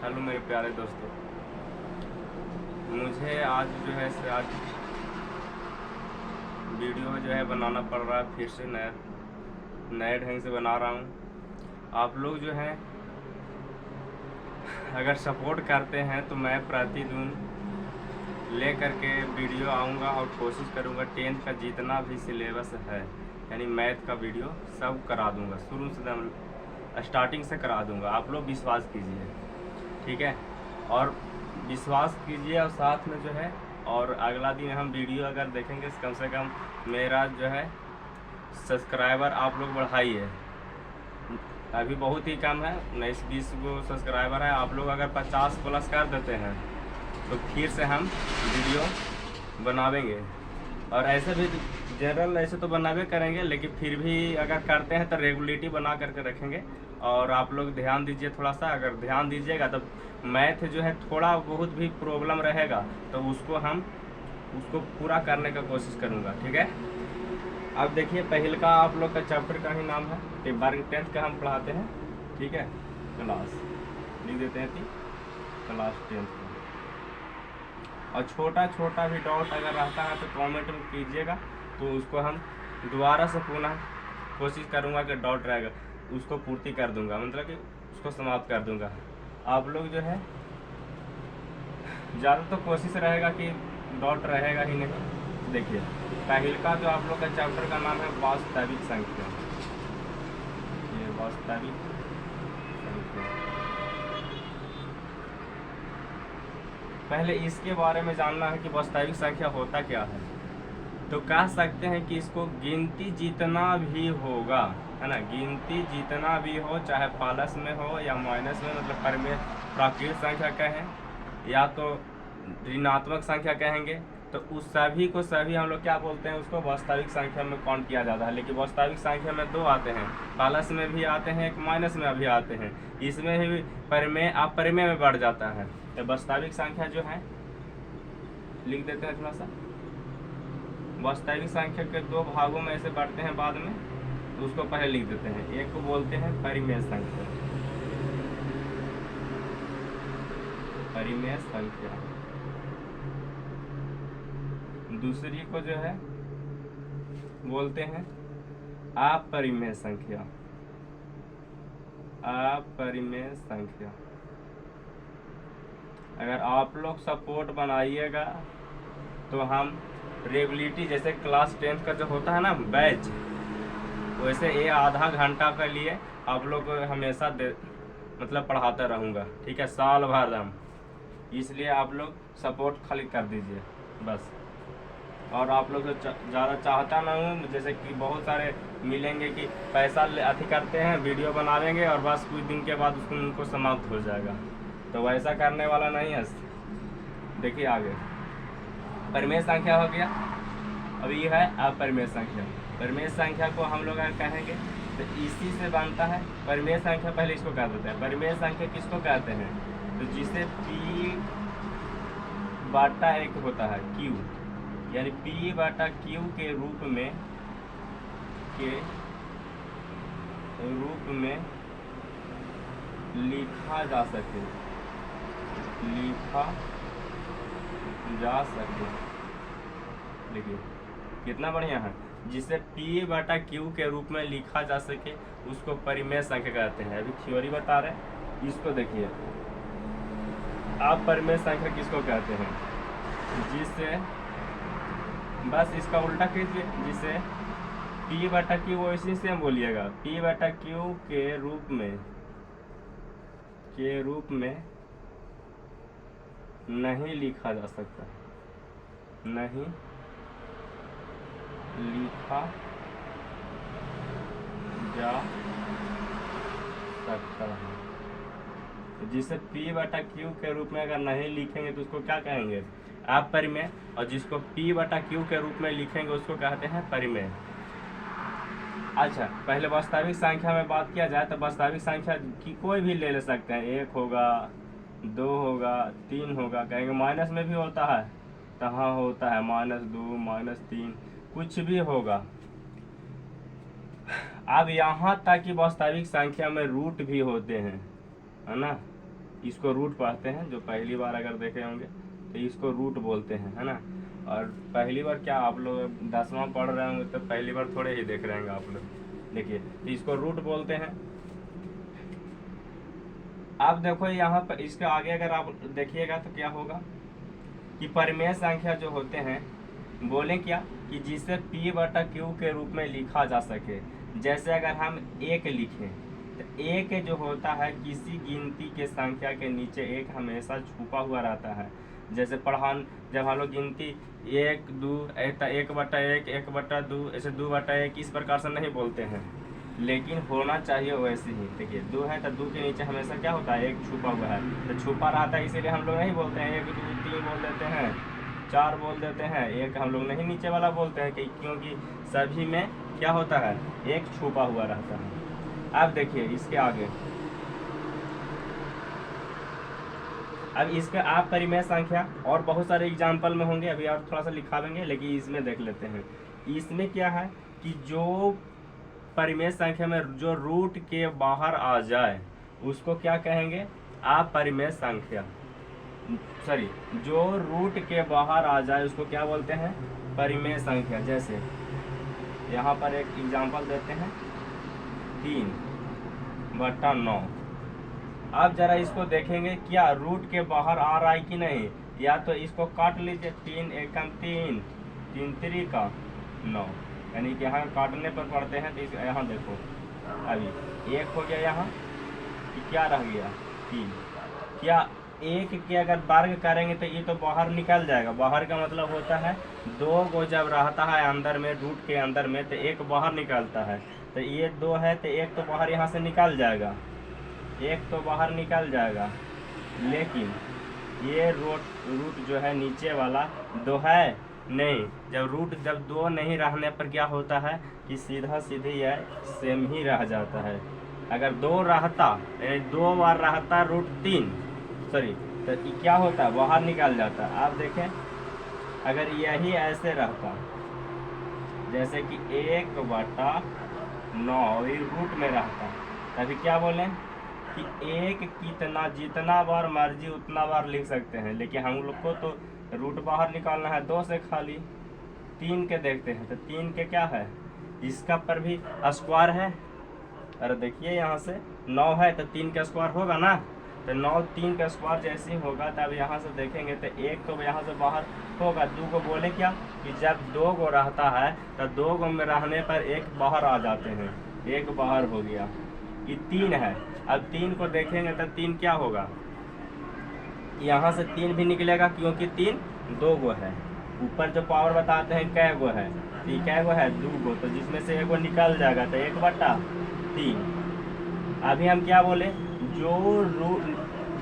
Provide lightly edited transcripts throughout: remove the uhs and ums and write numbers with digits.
Hello मेरे प्यारे दोस्तों, मुझे आज जो है आज वीडियो जो है बनाना पड़ रहा है। फिर से नए नए ढंग से बना रहा हूँ। आप लोग जो हैं अगर सपोर्ट करते हैं तो मैं प्रतिदिन ले करके वीडियो आऊँगा और कोशिश करूँगा 10th का जितना भी सिलेबस है यानी मैथ का वीडियो सब करा दूँगा, शुरू से स्टार्टिंग से करा दूँगा। आप लोग विश्वास कीजिए, ठीक है? और विश्वास कीजिए और साथ में जो है और अगला दिन हम वीडियो अगर देखेंगे कम से कम मेरा जो है सब्सक्राइबर आप लोग बढ़ाइए। अभी बहुत ही कम है, 19-20 गो सब्सक्राइबर है। आप लोग अगर 50 प्लस कर देते हैं तो फिर से हम वीडियो बनावेंगे। और ऐसे भी जनरल ऐसे तो बनावे करेंगे, लेकिन फिर भी अगर करते हैं तो रेगुलरिटी बना करके रखेंगे। और आप लोग ध्यान दीजिए थोड़ा सा, अगर ध्यान दीजिएगा तो मैथ जो है थोड़ा बहुत भी प्रॉब्लम रहेगा तो उसको पूरा करने का कोशिश करूँगा, ठीक है? अब देखिए पहल का आप लोग का चैप्टर का ही नाम है, वर्ग 10th का हम पढ़ाते हैं, ठीक है? क्लास लिख देते हैं क्लास 10th का। और छोटा छोटा भी डाउट अगर रहता है तो कमेंट में कीजिएगा, तो उसको हम दोबारा से पुनः कोशिश करूँगा कि डाउट रहेगा उसको पूर्ति कर दूँगा, मतलब कि उसको समाप्त कर दूँगा। आप लोग जो है ज़्यादा तो कोशिश रहेगा कि डाउट रहेगा ही नहीं। देखिए पहल का जो आप लोग का चैप्टर का नाम है वास्तविक संख्या। ये वास्तविक संख्या, पहले इसके बारे में जानना है कि वास्तविक संख्या होता क्या है। तो कह सकते हैं कि इसको गिनती जितना भी होगा, है ना, गिनती जितना भी हो, चाहे प्लस में हो या माइनस में, मतलब प्राकृत संख्या कहें या तो ऋणात्मक संख्या कहेंगे, तो उस सभी को सभी हम लोग क्या बोलते हैं, उसको वास्तविक संख्या में काउंट किया जाता है। लेकिन वास्तविक संख्या में दो आते हैं, प्लस में भी आते हैं, एक माइनस में भी आते हैं। इसमें भी परिमेय में बढ़ जाता है। तो वास्तविक संख्या जो है लिख देते हैं थोड़ा सा। वास्तविक संख्या के दो भागों में ऐसे बढ़ते हैं बाद में, तो उसको पहले लिख देते हैं। एक को बोलते हैं परिमेय संख्या, परिमेय संख्या। दूसरी को जो है बोलते हैं अपरिमेय संख्या, अपरिमेय संख्या। अगर आप लोग सपोर्ट बनाइएगा तो हम रेगुलरिटी, जैसे क्लास 10th का जो होता है ना बैच, वैसे ये आधा घंटा के लिए आप लोग को हमेशा मतलब पढ़ाता रहूँगा, ठीक है? साल भर हम, इसलिए आप लोग सपोर्ट खाली कर दीजिए बस। और आप लोग तो ज़्यादा चाहता ना हूँ, जैसे कि बहुत सारे मिलेंगे कि पैसा अति करते हैं, वीडियो बनावेंगे और बस कुछ दिन के बाद उसको उनको समाप्त हो जाएगा, तो वैसा करने वाला नहीं है। देखिए आगे परिमेय संख्या हो गया, अब ये है अपरिमेय संख्या। परिमेय संख्या को हम लोग अगर कहेंगे तो इसी से बनता है परिमेय संख्या। पहले इसको कह देते हैं परिमेय संख्या किसको कहते हैं, तो जिसे P बटा एक होता है Q, यानी P बटा Q के रूप में लिखा जा सके, देखिए कितना बढ़िया है। जिसे P बटा Q के रूप में लिखा जा सके उसको परिमेय संख्या कहते हैं। अभी थ्योरी बता रहे हैं, इसको देखिए। आप परिमेय संख्या किसको कहते हैं, जिसे बस इसका उल्टा कीजिए, जिसे P बटा Q, वो इसी से हम बोलिएगा P बटा Q के रूप में नहीं लिखा जा सकता, नहीं लिखा जा सकता है। तो जिसे P बटा Q के रूप में अगर नहीं लिखेंगे तो उसको क्या कहेंगे, अपरिमेय। और जिसको P बटा Q के रूप में लिखेंगे उसको कहते हैं परिमेय। अच्छा, पहले वास्तविक संख्या में बात किया जाए तो वास्तविक संख्या की कोई भी ले सकते हैं, 1 होगा, 2 होगा, 3 होगा। कहेंगे माइनस में भी होता है, तो हाँ होता है, -2 -3 कुछ भी होगा। अब यहाँ तक कि वास्तविक संख्या में रूट भी होते हैं, है ना, इसको रूट पढ़ते हैं, जो पहली बार अगर देखे होंगे तो इसको रूट बोलते हैं, है ना। और पहली बार क्या आप लोग 10वां पढ़ रहे होंगे तो पहली बार थोड़े ही देख रहे होंगे आप लोग। देखिए तो इसको रूट बोलते हैं। आप देखो यहाँ पर इसके आगे अगर आप देखिएगा तो क्या होगा कि परिमेय संख्या जो होते हैं बोले क्या कि जिसे P/Q के रूप में लिखा जा सके। जैसे अगर हम एक लिखें तो एक जो होता है किसी गिनती के संख्या के नीचे एक हमेशा छुपा हुआ रहता है। जैसे पढ़ान जब हम लोग गिनती 1 2 1/1 1/2 ऐसे 2/1 इस प्रकार से नहीं बोलते हैं, लेकिन होना चाहिए वैसे ही। देखिए 2 है तो 2 के नीचे हमेशा क्या होता है, एक छुपा हुआ है, तो छुपा रहता है इसीलिए हम लोग नहीं बोलते हैं 1 2 3 बोल देते हैं, 4 बोल देते हैं, एक हम लोग नहीं नीचे वाला बोलते हैं क्योंकि सभी में क्या होता है, एक छुपा हुआ रहता है। अब देखिए इसके आगे, अब इसका आप परिमेय संख्या और बहुत सारे एग्जाम्पल में होंगे, अभी और थोड़ा सा लिखा लेंगे, लेकिन इसमें देख लेते हैं। इसमें क्या है कि जो परिमेय संख्या में जो रूट के बाहर आ जाए उसको क्या कहेंगे, अपरिमेय संख्या। सॉरी, जो रूट के बाहर आ जाए उसको क्या बोलते हैं, परिमेय संख्या। जैसे यहाँ पर एक एग्जाम्पल देते हैं 3/9। अब जरा इसको देखेंगे क्या रूट के बाहर आ रहा है कि नहीं, या तो इसको काट लीजिए, 3 एकम 3 3 3 का 9, यानी कि यहाँ काटने पर पढ़ते हैं तो यहाँ देखो अभी 1 हो गया, यहाँ क्या रह गया 3। क्या 1 के अगर वर्ग करेंगे तो ये तो बाहर निकल जाएगा। बाहर का मतलब होता है 2 को जब रहता है अंदर में, रूट के अंदर में, तो 1 बाहर निकलता है। तो ये 2 है तो 1 तो बाहर यहाँ से निकल जाएगा, 1 तो बाहर निकल जाएगा। लेकिन ये रूट जो है नीचे वाला 2 है नहीं। जब 2 नहीं रहने पर क्या होता है कि सीधा सीधी यह सेम ही रह जाता है। अगर 2 रहता, 2 बार रहता √3, सॉरी, तो क्या होता है, बाहर निकल जाता। आप देखें अगर यही ऐसे रहता, जैसे कि 1/9 रूट में रहता, तभी क्या बोले कि 1 कितना, जितना बार मर्जी उतना बार लिख सकते हैं। लेकिन हम लोग को तो रूट बाहर निकालना है 2 से खाली। 3 के देखते हैं तो 3 के क्या है, इसका पर भी स्क्वायर है। अरे देखिए यहाँ से 9 है तो 3 का स्क्वायर होगा ना, तो 9 3 का स्क्वायर जैसे ही होगा तब यहाँ से देखेंगे तो 1 तो यहाँ से बाहर होगा। 2 को बोले क्या कि जब 2 को रहता है तो 2 को में रहने पर 1 बाहर आ जाते हैं, 1 बाहर हो गया। ये 3 है, अब 3 को देखेंगे तो 3 क्या होगा, यहाँ से 3 भी निकलेगा क्योंकि 3 2 गो है। ऊपर जो पावर बताते हैं कै गो है, तो कै गो है 2 गो, तो जिसमें से 1 गो निकल जाएगा तो 1/3। अभी हम क्या बोले, जो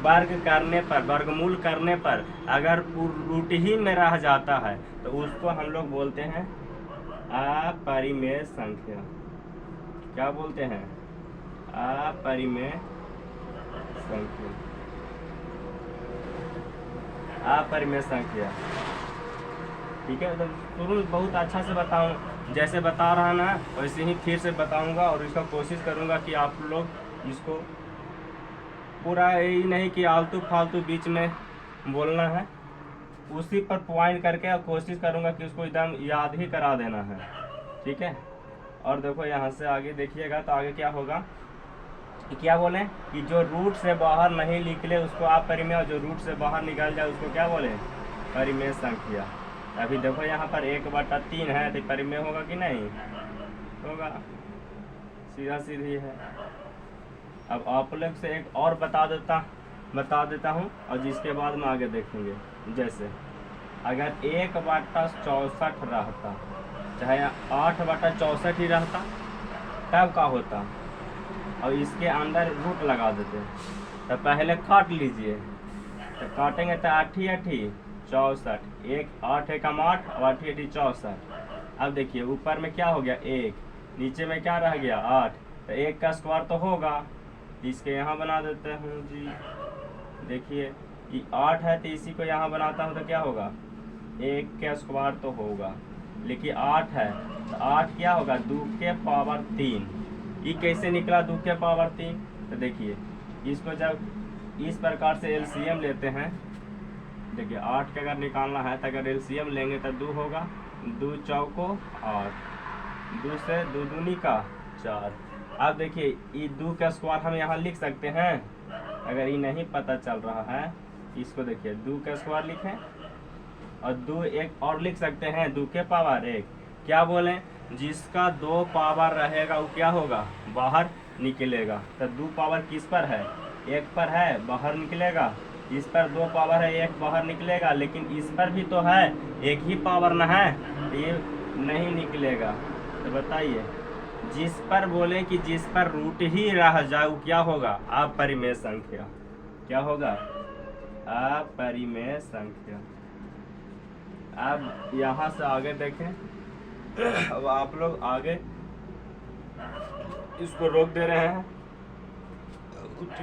वर्ग करने पर, वर्गमूल करने पर अगर रूट ही में रह जाता है तो उसको हम लोग बोलते हैं अपरिमेय संख्या। क्या बोलते हैं, अपरिमेय संख्या, अपरिमेय संख्या। ठीक है, तो शुरू बहुत अच्छा से बताऊं, जैसे बता रहा ना वैसे ही फिर से बताऊंगा, और इसका कोशिश करूंगा कि आप लोग इसको पूरा यही नहीं कि आलतू फालतू बीच में बोलना है, उसी पर पॉइंट करके और कोशिश करूंगा कि उसको एकदम याद ही करा देना है। ठीक है, और देखो यहाँ से आगे देखिएगा तो आगे क्या होगा, क्या बोले कि जो रूट से बाहर नहीं निकले उसको अपरिमेय, और जो रूट से बाहर निकल जाए उसको क्या बोले, परिमेय संख्या। अभी देखो यहाँ पर 1/3 है तो परिमेय होगा कि नहीं होगा, सीधा सीधी है। अब आप लोग से एक और बता देता हूँ, और जिसके बाद में आगे देखेंगे। जैसे अगर 1/64 रहता, चाहे 8/64 ही रहता, तब क्या होता, और इसके अंदर रूट लगा देते। तो पहले काट लीजिए, तो काटेंगे तो 8 8 64, 1 8 एकम 8 और 8 8 64। अब देखिए ऊपर में क्या हो गया 1, नीचे में क्या रह गया 8, तो 1 का स्क्वायर तो होगा, इसके यहाँ बना देते हूँ जी। देखिए ये 8 है तो इसी को यहाँ बनाता हूँ तो क्या होगा, 1 का स्क्वायर तो होगा, लेकिन 8 है तो 8 क्या होगा 2 के पावर 3। ये कैसे निकला 2 के पावर 3, तो देखिए इसको जब इस प्रकार से एलसीएम लेते हैं। देखिए 8 का अगर निकालना है तो अगर एलसीएम लेंगे तो 2 होगा, 2 चौको 8, 2 से 2 दूनी का 4। अब देखिए ये 2 का स्क्वायर हम यहाँ लिख सकते हैं। अगर ये नहीं पता चल रहा है इसको देखिए 2 का स्क्वायर लिखें और 2 एक और लिख सकते हैं 2 के पावर 1। क्या बोलें, जिसका 2 पावर रहेगा वो क्या होगा, बाहर निकलेगा। तो 2 पावर किस पर है, 1 पर है, बाहर निकलेगा। इस पर 2 पावर है, 1 बाहर निकलेगा, लेकिन इस पर भी तो है 1 ही पावर न है, तो ये नहीं निकलेगा। तो बताइए, जिस पर बोले कि जिस पर रूट ही रह जाए वो क्या होगा, अपरिमेय संख्या। क्या होगा, अपरिमेय संख्या। अब यहाँ से आगे देखें। अब आप लोग आगे इसको रोक दे रहे हैं,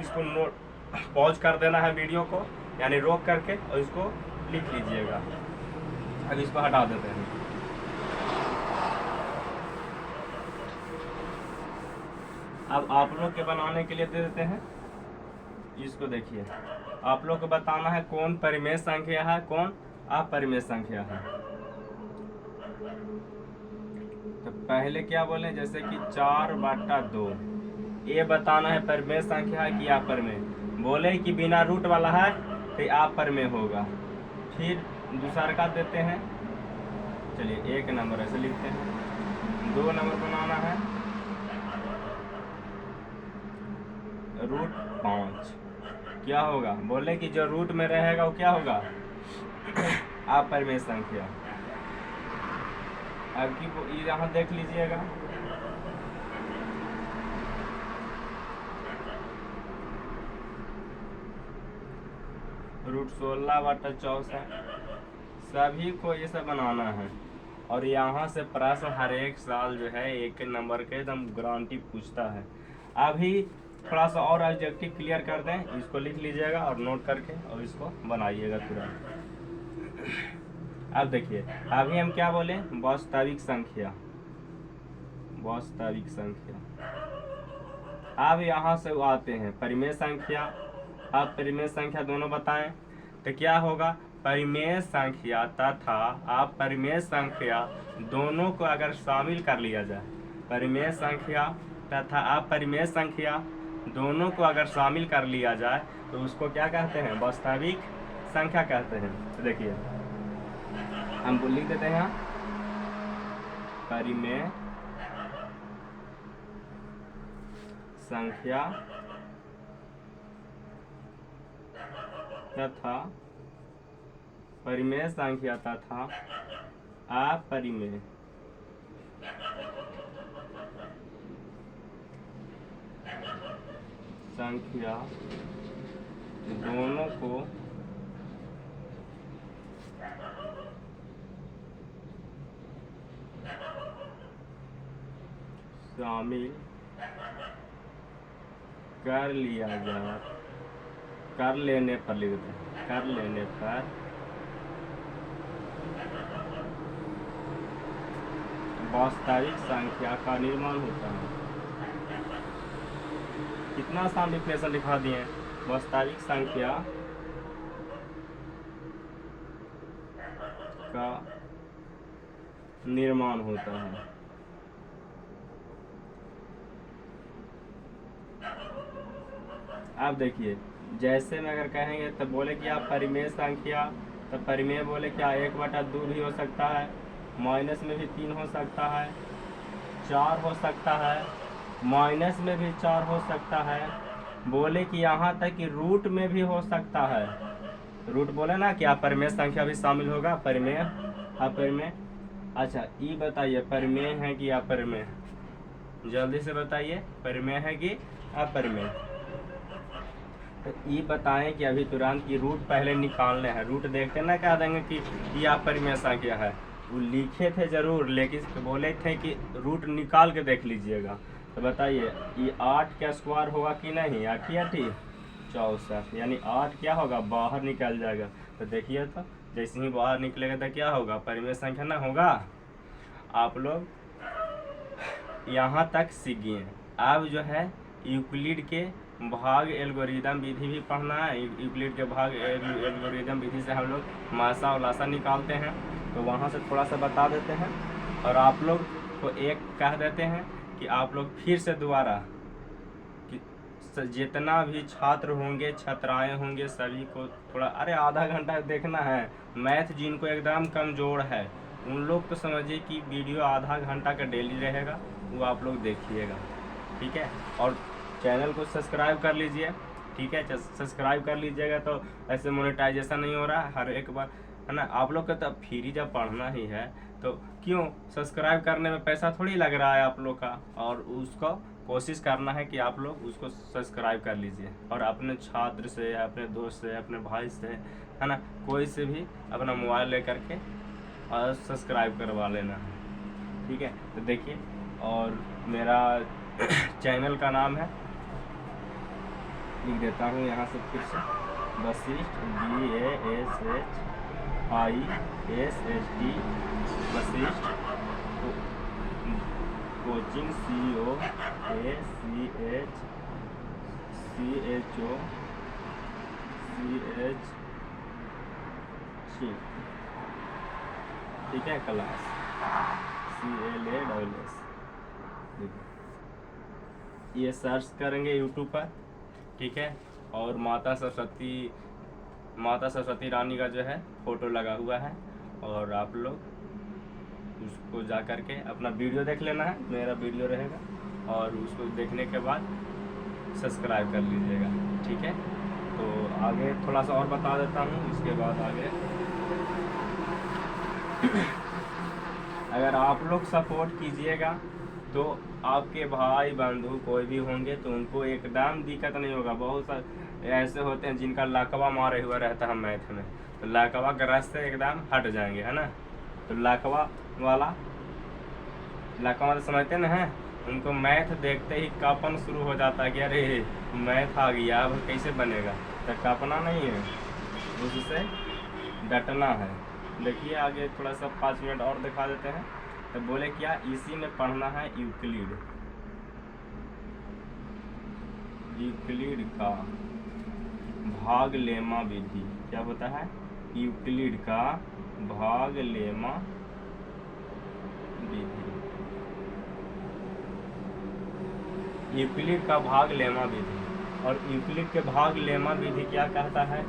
इसको नोट पॉज कर देना है वीडियो को, यानी रोक करके, और इसको लिख लीजिएगा। अब इसको हटा देते हैं। अब आप लोग के बनाने के लिए दे देते हैं। इसको देखिए, आप लोग को बताना है कौन परिमेय संख्या है, कौन अपरिमेय संख्या है। तो पहले क्या बोले, जैसे कि 4/2 ये बताना है परिमेय संख्या है कि अपरिमेय। बोले कि बिना रूट वाला है तो अपरिमेय होगा। फिर दूसरा का देते हैं। चलिए 1 नंबर ऐसे लिखते हैं। 2 नंबर बनाना है √5। क्या होगा, बोले कि जो रूट में रहेगा वो क्या होगा, अपरिमेय संख्या। अब की यहाँ देख लीजिएगा, √16/64। सभी को ये सब बनाना है। और यहाँ से प्रश्न हर एक साल जो है 1 नंबर के एकदम गारंटी पूछता है। अभी थोड़ा सा और ऑब्जेक्टिव क्लियर कर दें, इसको लिख लीजिएगा और नोट करके और इसको बनाइएगा तुरंत। अब देखिए, अभी हम क्या बोले, वास्तविक संख्या, वास्तविक संख्या। अब यहाँ से आते हैं परिमेय संख्या। अब परिमेय संख्या दोनों बताएं तो क्या होगा, परिमेय संख्या तथा अपरिमेय संख्या दोनों को अगर शामिल कर लिया जाए, परिमेय संख्या तथा अपरिमेय संख्या दोनों को अगर शामिल कर लिया जाए तो उसको क्या कहते हैं, वास्तविक संख्या कहते हैं। तो देखिए हम लिख देते हैं परिमेय संख्या तथा परिमेय संख्या तथा अपरिमेय संख्या दोनों को शामिल कर लिया जाए, कर लेने पर लिख दें, कर लेने पर वास्तविक संख्या का निर्माण होता है। कितना आसान डिफिनेशन लिखा दिए, वास्तविक संख्या का निर्माण होता है। अब देखिए, जैसे में अगर कहेंगे तो बोले कि आप परिमेय संख्या, तो परिमेय बोले क्या 1/2 भी हो सकता है, माइनस में भी 3 हो सकता है, 4 हो सकता है, माइनस में भी 4 हो सकता है। बोले कि यहाँ तक कि रूट में भी हो सकता है। रूट बोले ना कि अपरिमेय संख्या भी शामिल होगा, परिमेय अपरिमेय। अच्छा ये बताइए परिमेय है कि अपरिमेय, जल्दी से बताइए परिमेय है कि अपरिमेय। तो ये बताएं कि अभी तुरंत की रूट पहले निकालने हैं। रूट देखते ना कह देंगे कि ये अपरिमेय संख्या है, वो लिखे थे जरूर, लेकिन बोले थे कि रूट निकाल के देख लीजिएगा। तो बताइए ये 8 का स्क्वायर होगा कि नहीं, 8 64, यानी 8 क्या होगा, बाहर निकल जाएगा। तो देखिए, तो जैसे ही बाहर निकलेगा तो क्या होगा, परिमेय संख्या ना होगा। आप लोग यहाँ तक सीख गए। अब जो है यूक्लिड के भाग एल्गोरिदम विधि भी पढ़ना है। यूक्लिड के भाग एल्गोरिदम विधि से हम लोग मासा और लासा निकालते हैं, तो वहाँ से थोड़ा सा बता देते हैं। और आप लोग को एक कह देते हैं कि आप लोग फिर से दोबारा जितना भी छात्र होंगे, छात्राएं होंगे, सभी को थोड़ा आधा घंटा देखना है। मैथ जिनको एकदम कमज़ोर है उन लोग तो समझिए कि वीडियो आधा घंटा का डेली रहेगा, वो आप लोग देखिएगा, ठीक है। और चैनल को सब्सक्राइब कर लीजिए, ठीक है। सब्सक्राइब कर लीजिएगा तो ऐसे मोनेटाइजेशन नहीं हो रहा है हर एक बार, है ना। आप लोग का तो फ्री जब पढ़ना ही है तो क्यों सब्सक्राइब करने में पैसा थोड़ी लग रहा है आप लोग का, और उसको कोशिश करना है कि आप लोग उसको सब्सक्राइब कर लीजिए। और अपने छात्र से, अपने दोस्त से, अपने भाई से, है ना, कोई से भी अपना मोबाइल ले करके और सब्सक्राइब करवा लेना है, ठीक है। तो देखिए, और मेरा चैनल का नाम है, लिख देता हूँ यहाँ से फिर से, Vashishtha BASHISHT Vashishtha coaching COACHCHO ठीक है, क्लास CLASS। ये सर्च करेंगे यूट्यूब पर, ठीक है। और माता सरस्वती रानी का जो है फ़ोटो लगा हुआ है, और आप लोग उसको जा कर के अपना वीडियो देख लेना है, मेरा वीडियो रहेगा, और उसको देखने के बाद सब्सक्राइब कर लीजिएगा, ठीक है। तो आगे थोड़ा सा और बता देता हूँ, इसके बाद आगे अगर आप लोग सपोर्ट कीजिएगा तो आपके भाई बंधु कोई भी होंगे तो उनको एकदम दिक्कत नहीं होगा। बहुत सारे ऐसे होते हैं जिनका लकवा मारे हुआ रहता है मैथ में, तो लकवा के रास्ते एकदम हट जाएंगे, है ना। तो लकवा तो समझते ना हैं, उनको मैथ देखते ही कांपन शुरू हो जाता है कि अरे मैथ आ गया, अब कैसे बनेगा। तो कांपना नहीं है, उससे डटना है। देखिए आगे थोड़ा सा 5 मिनट और दिखा देते हैं। तो बोले क्या, इसी में पढ़ना है यूक्लिड का भाग लेमा विधि। क्या होता है? यूक्लिड का भाग लेमा विधि। यूक्लिड का भाग लेमा विधि। और यूक्लिड के भाग लेमा विधि क्या कहता है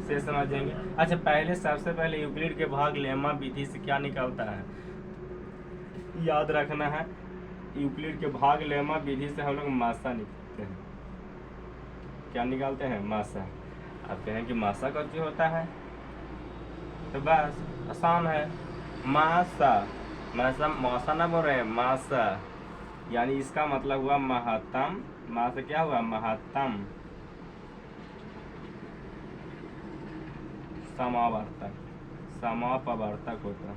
से समझेंगे। अच्छा, सबसे पहले यूक्लिड के भाग लेमा विधि से क्या निकलता है याद रखना है। यूक्लिड के भाग लेमा विधि से हम लोग मासा निकालते हैं। क्या निकालते हैं? मासा। आप कहें कि मासा का जो होता है, तो बस आसान है, मासा। मासा ना बोल रहे हैं, मासा, यानी इसका मतलब हुआ महत्तम। मा से क्या हुआ? महत्तम समावर्तक, समापवर्तक होता है,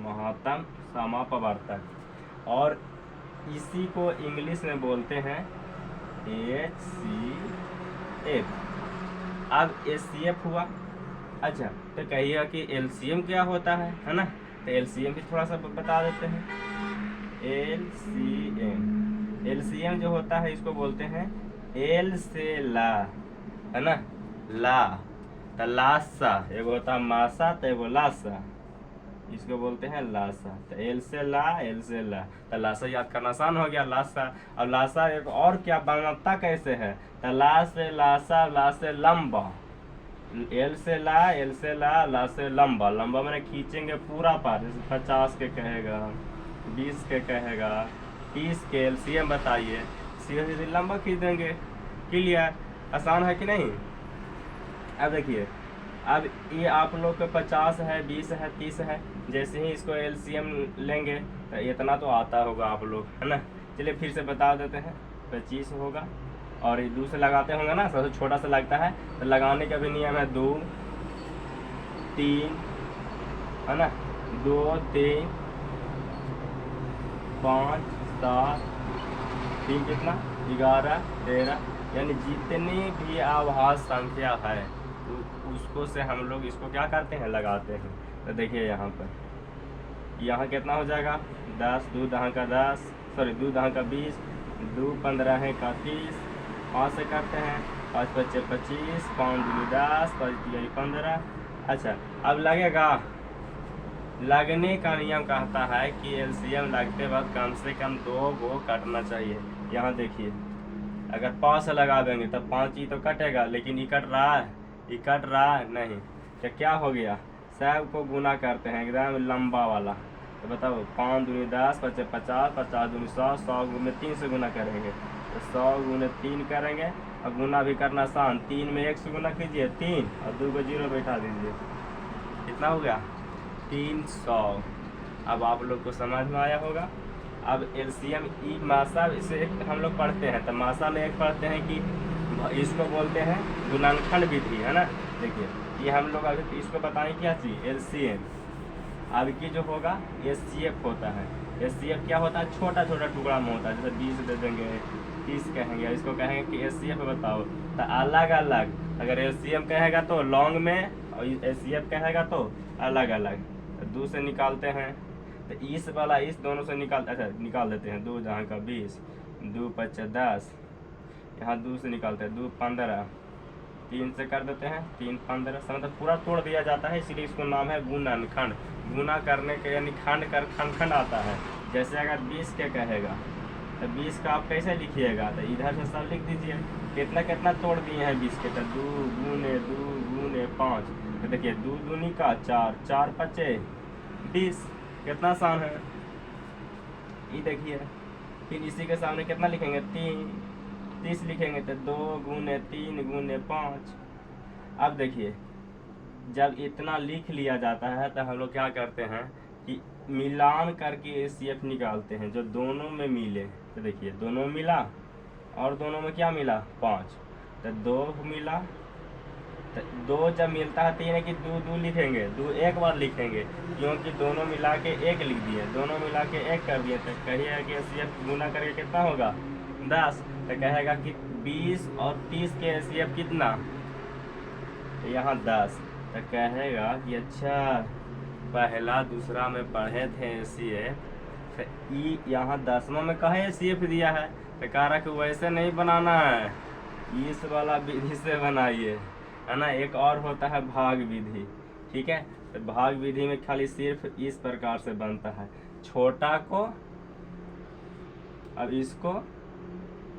महत्तम समापवर्तक। और इसी को इंग्लिश में बोलते हैं HCF। अब HCF हुआ। अच्छा, तो कहिएगा कि LCM क्या होता है ना। तो LCM भी थोड़ा सा बता देते हैं। LCM जो होता है इसको बोलते हैं L से ला, है ना, ला। तो लासा एगो होता है मासा, तो एगो लासा, इसको बोलते हैं लासा। तो L से ला, L से ला, तो लासा याद करना आसान हो गया, लासा। अब लासा एक और क्या बनता कैसे है? तो ला से लासा, ला से लंबा, L से ला, L से ला, ला से लंबा। लंबा मैंने खींचेंगे पूरा पार, जैसे 50 के कहेगा, 20 के कहेगा, 30 के। LCM बताइए, सीधे सीधे लंबा खींच देंगे। क्लियर? आसान है कि नहीं? अब देखिए, अब ये आप लोग के 50 है, 20 है, 30 है। जैसे ही इसको LCM लेंगे तो इतना तो आता होगा आप लोग, है ना। चलिए फिर से बता देते हैं। 25 होगा, और ये 2 से लगाते होंगे ना, सबसे छोटा सा लगता है। तो लगाने का भी नियम है 2 3, है ना, 2 3 5 7 3 कितना? 11 13, यानी जितनी भी आभास संख्या है उसको से हम लोग इसको क्या करते हैं? लगाते हैं। तो देखिए यहाँ पर, यहाँ कितना हो जाएगा? 10, 2 दहाँ का 10, सॉरी 2 दहाँ का 20, 2 15 है 31, 5 से करते हैं, 5 5 25, 5 2 10, 5 3 15। अच्छा अब लगेगा, लगने का नियम कहता है कि एलसीएम लगते वक्त कम से कम 2 को काटना चाहिए। यहाँ देखिए अगर 5 से लगा देंगे तब 5 ही तो कटेगा, लेकिन ये कट रहा है, ये कट रहा है नहीं, तो क्या हो गया, सब को गुना करते हैं एकदम लंबा वाला। तो बताओ 5 दूनी 10, 5 50, 50 दूनी 100, 100 गुने 3 से गुना करेंगे तो 100 गुने 3 करेंगे। अब गुना भी करना आसान, 3 में 1 से गुना कीजिए 3 और 2 को 0 बैठा दीजिए, कितना हो गया 300। अब आप लोग को समझ में आया होगा। अब एलसीएम ई मासा इसे हम लोग पढ़ते हैं, तो मासा में एक पढ़ते हैं कि इसको बोलते हैं गुणनखंड विधि, है ना। देखिए ये हम लोग अभी इसको बताएं क्या चीज़, एलसीएम। अब की जो होगा एचसीएफ होता है। एचसीएफ क्या होता है, छोटा छोटा टुकड़ा में होता है, जैसे 20 दे देंगे 30 कहेंगे, इसको कहेंगे कि एचसीएफ बताओ। तो अलग अलग, अगर एलसीएम कहेगा तो लॉन्ग में और एचसीएफ कहेगा तो अलग अलग। तो 2 से निकालते हैं तो इस वाला इस दोनों से निकाल देते हैं। 2 जहाँ का 20, 2 5 10, यहाँ 2 से निकालते हैं 2 15, 3 से कर देते हैं 3 15, मतलब पूरा तोड़ दिया जाता है, इसीलिए इसको नाम है गुणनखंड। गुना करने के यानी खंड कर खंड आता है। जैसे अगर 20 के कहेगा तो 20 का आप कैसे लिखिएगा, तो इधर से सब लिख दीजिए कितना कितना तोड़ दिए हैं 20 के, तो 2 गुने 5, तो देखिए 2 दूनी का 4, 4 5 20, कितना आसान है। ये देखिए फिर इसी के सामने कितना लिखेंगे 30 लिखेंगे, तो 2 गुने 3 गुने 5। अब देखिए जब इतना लिख लिया जाता है तो हम लोग क्या करते हैं कि मिलान करके एचसीएफ निकालते हैं जो दोनों में मिले। तो देखिए दोनों मिला और दोनों में क्या मिला 5, तो 2 मिला, तो 2 जब मिलता है तो ये नहीं कि 2 2 लिखेंगे, 2 एक बार लिखेंगे, क्योंकि दोनों मिला के 1 लिख दिए, दोनों मिला के 1 कर दिए। तो कहिएगा कि एचसीएफ गुना करके कितना होगा 10, तो कहेगा कि 20 और 30 के एचसीएफ कितना, तो यहाँ 10। तो कहेगा कि अच्छा पहला दूसरा में पढ़े थे एचसीएफ, तो ई यहाँ 10वां में कहे एचसीएफ दिया है, तो कह रहा कि वैसे नहीं बनाना है, इस वाला विधि से बनाइए, है ना। एक और होता है भाग विधि, ठीक है। तो भाग विधि में खाली सिर्फ इस प्रकार से बनता है, छोटा को अब इसको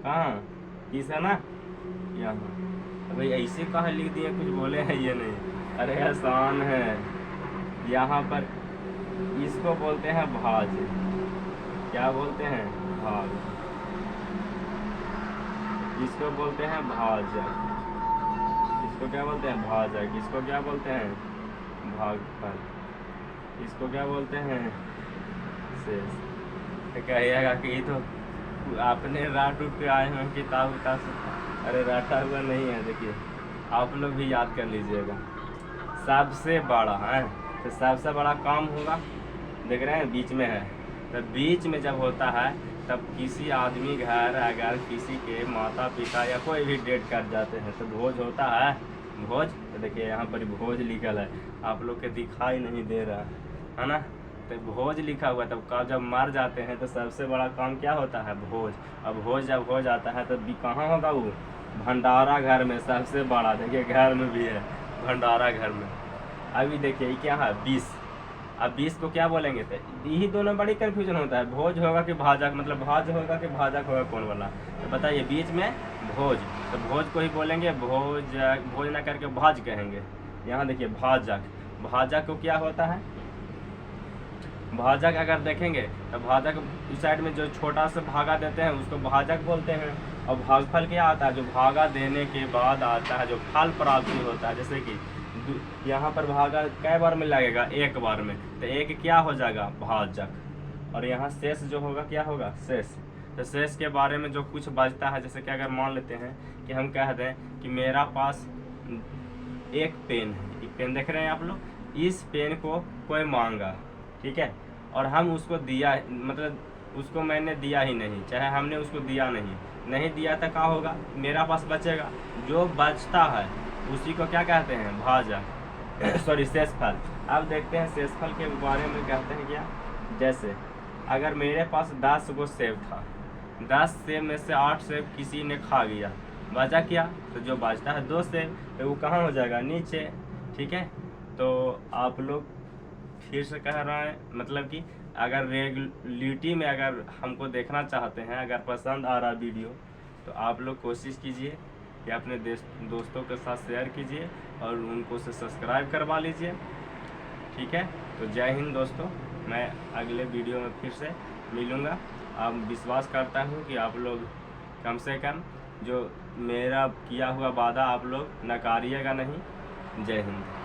कहाँ इस है ना यहाँ, भाई ऐसे कहा लिख दिए, कुछ बोले हैं ये नहीं, अरे आसान है। यहाँ पर इसको बोलते हैं भाज, क्या बोलते हैं भाग, इसको बोलते हैं भाजक, इसको क्या बोलते हैं भाजक, इसको क्या बोलते हैं भागफल, इसको क्या बोलते हैं शेष। तो कहिएगा कि ये तो आपने रात उठ के आए हैं किताब उताब से, अरे रटा हुआ नहीं है। देखिए आप लोग भी याद कर लीजिएगा, सबसे बड़ा है तो सबसे बड़ा काम होगा, देख रहे हैं बीच में है, तो बीच में जब होता है तब किसी आदमी घर अगर किसी के माता पिता या कोई भी डेट कर जाते हैं तो भोज होता है, भोज। तो देखिए यहाँ पर भोज लिखल है, आप लोग के दिखाई नहीं दे रहा है ना, तो भोज लिखा हुआ। तब का जब मर जाते हैं तो सबसे बड़ा काम क्या होता है भोज। अब भोज जब हो जाता है तो कहाँ होगा वो भंडारा घर में, सबसे बड़ा देखिए घर में भी है भंडारा घर में। अभी देखिए क्या है 20, अब 20 को क्या बोलेंगे, तो यही दोनों बड़ी कन्फ्यूजन होता है, भोज होगा कि भाजक, मतलब भाज होगा कि भाजक होगा कौन वाला। तो बताइए बीच में भोज, तो भोज को ही बोलेंगे भोज, भोज ना करके भाज कहेंगे। यहाँ देखिए भाजक, भाजक को क्या होता है, भाजक अगर देखेंगे तो भाजक इस साइड में जो छोटा सा भागा देते हैं उसको भाजक बोलते हैं। और भागफल क्या आता है, जो भागा देने के बाद आता है जो फल प्राप्ति होता है, जैसे कि यहाँ पर भागा कै बार में लगेगा, एक बार में, तो एक क्या हो जाएगा भाजक। और यहाँ शेष जो होगा क्या होगा शेष। तो शेष के बारे में जो कुछ बचता है, जैसे कि अगर मान लेते हैं कि हम कह दें कि मेरा पास एक पेन है, एक पेन देख रहे हैं आप लोग, इस पेन को कोई मांगा, ठीक है, और हम उसको दिया, मतलब उसको मैंने दिया ही नहीं, चाहे हमने उसको दिया नहीं दिया तो क्या होगा, मेरा पास बचेगा, जो बचता है उसी को क्या कहते हैं भाजक, सॉरी शेषफल। अब देखते हैं शेषफल के बारे में कहते हैं क्या, जैसे अगर मेरे पास 10 गो सेब था, 10 सेब में से 8 सेब किसी ने खा गया, बचा क्या? तो जो बचता है 2 सेब, तो वो कहाँ हो जाएगा? नीचे। ठीक है, तो आप लोग फिर से कह रहे हैं, मतलब कि अगर रेगुलरिटी में अगर हमको देखना चाहते हैं, अगर पसंद आ रहा वीडियो, तो आप लोग कोशिश कीजिए कि अपने दोस्तों के साथ शेयर कीजिए और उनको से सब्सक्राइब करवा लीजिए। ठीक है, तो जय हिंद दोस्तों, मैं अगले वीडियो में फिर से मिलूँगा। अब विश्वास करता हूँ कि आप लोग कम से कम जो मेरा किया हुआ वादा आप लोग नकारिएगा नहीं। जय हिंद।